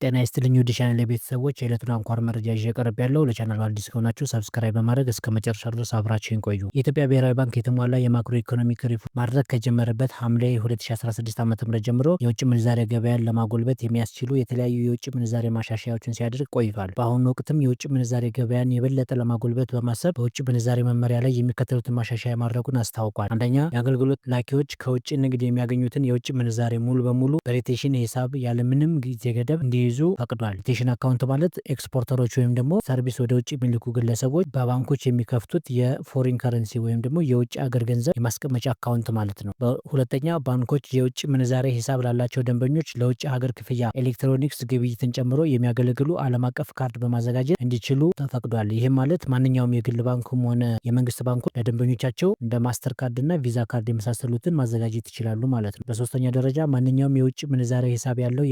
ጤና ይስጥልኝ ውድ ቻናሌ ቤተሰቦች የዕለቱን አንኳር መረጃ ይዤ ቀርቤያለሁ። ለቻናሉ አዲስ ከሆናችሁ ሰብስክራይብ በማድረግ እስከ መጨረሻው ድረስ አብራችሁን ቆዩ። የኢትዮጵያ ብሔራዊ ባንክ የተሟላ የማክሮ ኢኮኖሚክ ሪፎርም ማድረግ ከጀመረበት ሐምሌ 2016 ዓ.ም ጀምሮ የውጭ ምንዛሬ ገበያን ለማጎልበት የሚያስችሉ የተለያዩ የውጭ ምንዛሬ ማሻሻያዎችን ሲያደርግ ቆይቷል። በአሁኑ ወቅትም የውጭ ምንዛሬ ገበያን የበለጠ ለማጎልበት በማሰብ በውጭ ምንዛሬ መመሪያ ላይ የሚከተሉትን ማሻሻያ ማድረጉን አስታውቋል። አንደኛ፣ የአገልግሎት ላኪዎች ከውጭ ንግድ የሚያገኙትን የውጭ ምንዛሬ ሙሉ በሙሉ በሮቴሽን ሂሳብ ያለምንም ጊዜ ገደብ እንዲይዙ ፈቅዷል። ሮቴሽን አካውንት ማለት ኤክስፖርተሮች ወይም ደግሞ ሰርቪስ ወደ ውጭ የሚልኩ ግለሰቦች በባንኮች የሚከፍቱት የፎሪን ከረንሲ ወይም ደግሞ የውጭ ሀገር ገንዘብ የማስቀመጫ አካውንት ማለት ነው። በሁለተኛ፣ ባንኮች የውጭ ምንዛሬ ሂሳብ ላላቸው ደንበኞች ለውጭ ሀገር ክፍያ ኤሌክትሮኒክስ ግብይትን ጨምሮ የሚያገለግሉ ዓለም አቀፍ ካርድ በማዘጋጀት እንዲችሉ ተፈቅዷል። ይህም ማለት ማንኛውም የግል ባንክም ሆነ የመንግስት ባንኮች ለደንበኞቻቸው እንደ ማስተር ካርድ እና ቪዛ ካርድ የመሳሰሉትን ማዘጋጀት ይችላሉ ማለት ነው። በሶስተኛ ደረጃ ማንኛውም የውጭ ምንዛሬ ሂሳብ ያለው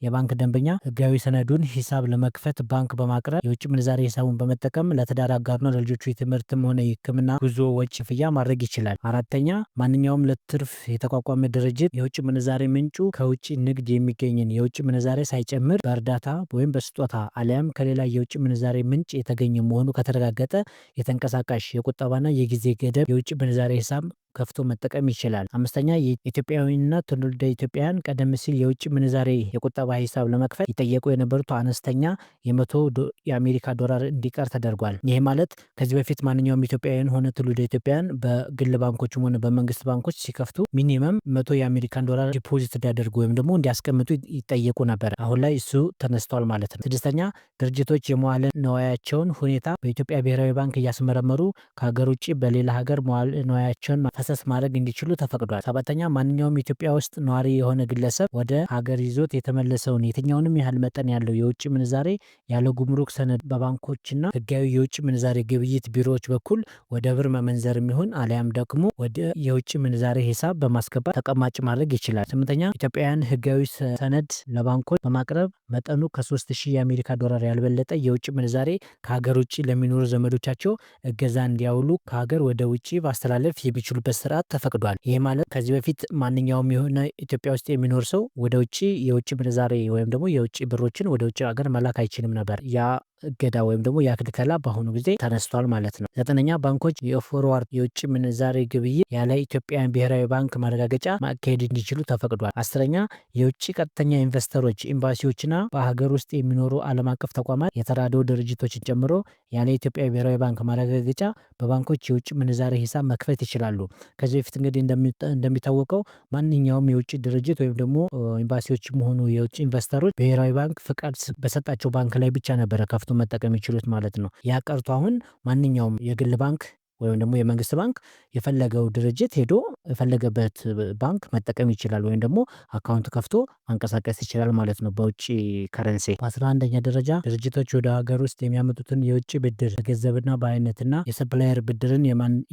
የባንክ ደንበኛ ህጋዊ ሰነዱን ሂሳብ ለመክፈት ባንክ በማቅረብ የውጭ ምንዛሬ ሂሳቡን በመጠቀም ለትዳር አጋርና ለልጆቹ የትምህርትም ሆነ የሕክምና ጉዞ ወጪ ክፍያ ማድረግ ይችላል። አራተኛ፣ ማንኛውም ለትርፍ የተቋቋመ ድርጅት የውጭ ምንዛሬ ምንጩ ከውጭ ንግድ የሚገኝን የውጭ ምንዛሬ ሳይጨምር በእርዳታ ወይም በስጦታ አሊያም ከሌላ የውጭ ምንዛሬ ምንጭ የተገኘ መሆኑ ከተረጋገጠ የተንቀሳቃሽ የቁጠባና የጊዜ ገደብ የውጭ ምንዛሬ ሂሳብ ከፍቶ መጠቀም ይችላል። አምስተኛ፣ የኢትዮጵያዊና ትውልደ ኢትዮጵያውያን ቀደም ሲል የውጭ ምንዛሬ የቁጠባ ሂሳብ ለመክፈት ይጠየቁ የነበሩት አነስተኛ $100 የአሜሪካ ዶላር እንዲቀር ተደርጓል። ይህ ማለት ከዚህ በፊት ማንኛውም ኢትዮጵያውያን ሆነ ትውልደ ኢትዮጵያውያን በግል ባንኮችም ሆነ በመንግስት ባንኮች ሲከፍቱ ሚኒመም $100 የአሜሪካን ዶላር ዲፖዚት እንዲያደርጉ ወይም ደግሞ እንዲያስቀምጡ ይጠየቁ ነበር። አሁን ላይ እሱ ተነስቷል ማለት ነው። ስድስተኛ፣ ድርጅቶች የመዋለ ንዋያቸውን ሁኔታ በኢትዮጵያ ብሔራዊ ባንክ እያስመረመሩ ከሀገር ውጭ በሌላ ሀገር መዋለ ንዋያቸውን ፈሰስ ማድረግ እንዲችሉ ተፈቅዷል። ሰባተኛ፣ ማንኛውም ኢትዮጵያ ውስጥ ነዋሪ የሆነ ግለሰብ ወደ ሀገር ይዞት የተመለሰውን የትኛውንም ያህል መጠን ያለው የውጭ ምንዛሬ ያለ ጉምሩክ ሰነድ በባንኮችና ህጋዊ የውጭ ምንዛሬ ግብይት ቢሮዎች በኩል ወደ ብር መመንዘር የሚሆን አሊያም ደግሞ ወደ የውጭ ምንዛሬ ሂሳብ በማስገባት ተቀማጭ ማድረግ ይችላል። ስምንተኛ፣ ኢትዮጵያውያን ህጋዊ ሰነድ ለባንኮች በማቅረብ መጠኑ ከ3000 የአሜሪካ ዶላር ያልበለጠ የውጭ ምንዛሬ ከሀገር ውጭ ለሚኖሩ ዘመዶቻቸው እገዛ እንዲያውሉ ከሀገር ወደ ውጭ ማስተላለፍ የሚችሉበት ስርዓት ተፈቅዷል። ይህ ማለት ከዚህ በፊት ማንኛውም የሆነ ኢትዮጵያ ውስጥ የሚኖር ሰው ወደ ውጭ የውጭ ምንዛሬ ወይም ደግሞ የውጭ ብሮችን ወደ ውጭ ሀገር መላክ አይችልም ነበር። ያ እገዳ ወይም ደግሞ የክልከላ በአሁኑ ጊዜ ተነስቷል ማለት ነው። ዘጠነኛ፣ ባንኮች የፎርዋርድ የውጭ ምንዛሬ ግብይት ያለ ኢትዮጵያን ብሔራዊ ባንክ ማረጋገጫ ማካሄድ እንዲችሉ ተፈቅዷል። አስረኛ፣ የውጭ ቀጥተኛ ኢንቨስተሮች ኤምባሲዎችና በሀገር ውስጥ የሚኖሩ ዓለም አቀፍ ተቋማት የተራድኦ ድርጅቶችን ጨምሮ ያለ ኢትዮጵያ ብሔራዊ ባንክ ማረጋገጫ በባንኮች የውጭ ምንዛሬ ሂሳብ መክፈት ይችላሉ። ከዚህ በፊት እንግዲህ እንደሚታወቀው ማንኛውም የውጭ ድርጅት ወይም ደግሞ ኤምባሲዎችም ሆኑ የውጭ ኢንቨስተሮች ብሔራዊ ባንክ ፍቃድ በሰጣቸው ባንክ ላይ ብቻ ነበረ ከፍቶ መጠቀም ይችሉት ማለት ነው። ያ ቀርቶ አሁን ማንኛውም የግል ባንክ ወይም ደግሞ የመንግስት ባንክ የፈለገው ድርጅት ሄዶ የፈለገበት ባንክ መጠቀም ይችላል ወይም ደግሞ አካውንት ከፍቶ ማንቀሳቀስ ይችላል ማለት ነው በውጭ ከረንሲ። በ11ኛ ደረጃ ድርጅቶች ወደ ሀገር ውስጥ የሚያመጡትን የውጭ ብድር በገንዘብና በአይነትና የሰፕላየር ብድርን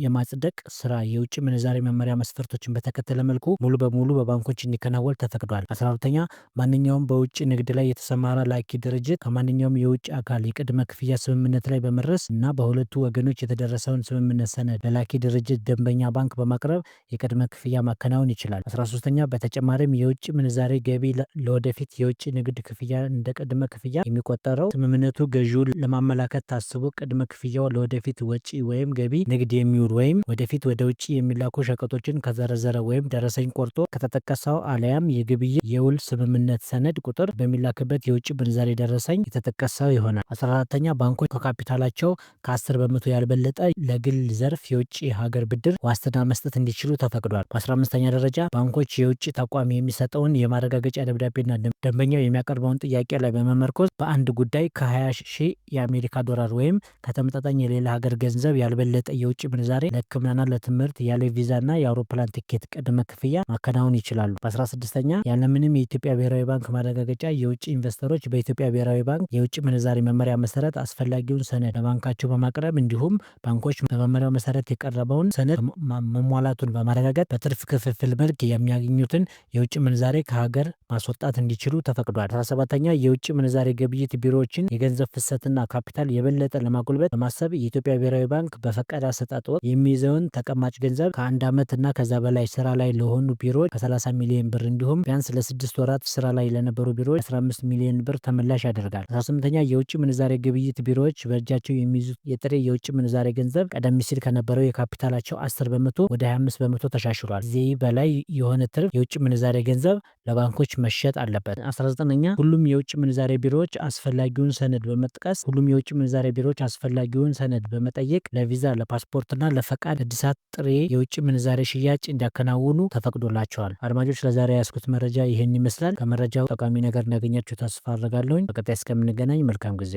የማጽደቅ ስራ የውጭ ምንዛሬ መመሪያ መስፈርቶችን በተከተለ መልኩ ሙሉ በሙሉ በባንኮች እንዲከናወን ተፈቅዷል። 12ኛ፣ ማንኛውም በውጭ ንግድ ላይ የተሰማራ ላኪ ድርጅት ከማንኛውም የውጭ አካል የቅድመ ክፍያ ስምምነት ላይ በመድረስ እና በሁለቱ ወገኖች የተደረሰውን ስምምነት ሰነድ ለላኪ ድርጅት ደንበኛ ባንክ በማቅረብ የቅድመ ክፍያ ማከናወን ይችላል። 13ኛ፣ በተጨማሪም የውጭ ምንዛሬ ገቢ ለወደፊት የውጭ ንግድ ክፍያ እንደ ቅድመ ክፍያ የሚቆጠረው ስምምነቱ ገዢውን ለማመላከት ታስቦ ቅድመ ክፍያው ለወደፊት ወጪ ወይም ገቢ ንግድ የሚውል ወይም ወደፊት ወደ ውጭ የሚላኩ ሸቀጦችን ከዘረዘረ ወይም ደረሰኝ ቆርጦ ከተጠቀሰው አሊያም የግብይት የውል ስምምነት ሰነድ ቁጥር በሚላክበት የውጭ ምንዛሬ ደረሰኝ የተጠቀሰው ይሆናል። 14ኛ፣ ባንኮች ከካፒታላቸው ከ10 በመቶ ያልበለጠ ለግል ዘርፍ የውጭ ሀገር ብድር ዋስትና መስጠት እንዲችሉ ተፈቅዷል። በ15ኛ ደረጃ ባንኮች የውጭ ተቋም የሚሰጠውን የማረጋገጫ ደብዳቤና ደንበኛው የሚያቀርበውን ጥያቄ ላይ በመመርኮዝ በአንድ ጉዳይ ከ20,000 የአሜሪካ ዶላር ወይም ከተመጣጣኝ የሌላ ሀገር ገንዘብ ያልበለጠ የውጭ ምንዛሬ ለሕክምናና ለትምህርት ያለ ቪዛና የአውሮፕላን ቲኬት ቅድመ ክፍያ ማከናወን ይችላሉ። በ16ኛ፣ ያለምንም የኢትዮጵያ ብሔራዊ ባንክ ማረጋገጫ የውጭ ኢንቨስተሮች በኢትዮጵያ ብሔራዊ ባንክ የውጭ ምንዛሬ መመሪያ መሰረት አስፈላጊውን ሰነድ ለባንካቸው በማቅረብ እንዲሁም ባንኮች በመመሪያው መሰረት የቀረበውን ሰነድ መሟላቱን በማረጋገጥ በትርፍ ክፍፍል መልክ የሚያገኙትን የውጭ ምንዛሬ ከሀገር ማስወጣት እንዲችሉ ተፈቅዷል። 17ኛ የውጭ ምንዛሬ ግብይት ቢሮዎችን የገንዘብ ፍሰትና ካፒታል የበለጠ ለማጎልበት በማሰብ የኢትዮጵያ ብሔራዊ ባንክ በፈቃድ አሰጣጥ ወቅት የሚይዘውን ተቀማጭ ገንዘብ ከ1 ዓመት እና ከዛ በላይ ስራ ላይ ለሆኑ ቢሮዎች ከ30 ሚሊዮን ብር እንዲሁም ቢያንስ ለ6 ወራት ስራ ላይ ለነበሩ ቢሮዎች 15 ሚሊዮን ብር ተመላሽ ያደርጋል። 18ኛ የውጭ ምንዛሬ ግብይት ቢሮዎች በእጃቸው የሚይዙት የጥሬ የውጭ ምንዛሬ ገንዘብ ቀደም ሲል ከነበረው የካፒታላቸው 10 በመቶ ወደ 25 በመቶ ተሻሽሏል። ከዚህ በላይ የሆነ ትርፍ የውጭ ምንዛሬ ገንዘብ ለባንኮች መሸጥ አለበት። 19ኛ ሁሉም የውጭ ምንዛሬ ቢሮዎች አስፈላጊውን ሰነድ በመጠየቅ ለቪዛ፣ ለፓስፖርትና ለፈቃድ እድሳት ጥሬ የውጭ ምንዛሬ ሽያጭ እንዲያከናውኑ ተፈቅዶላቸዋል። አድማጮች ለዛሬ ያስኩት መረጃ ይህን ይመስላል። ከመረጃው ጠቃሚ ነገር እንዳገኛችሁ ተስፋ አድርጋለሁኝ። በቀጣይ እስከምንገናኝ መልካም ጊዜ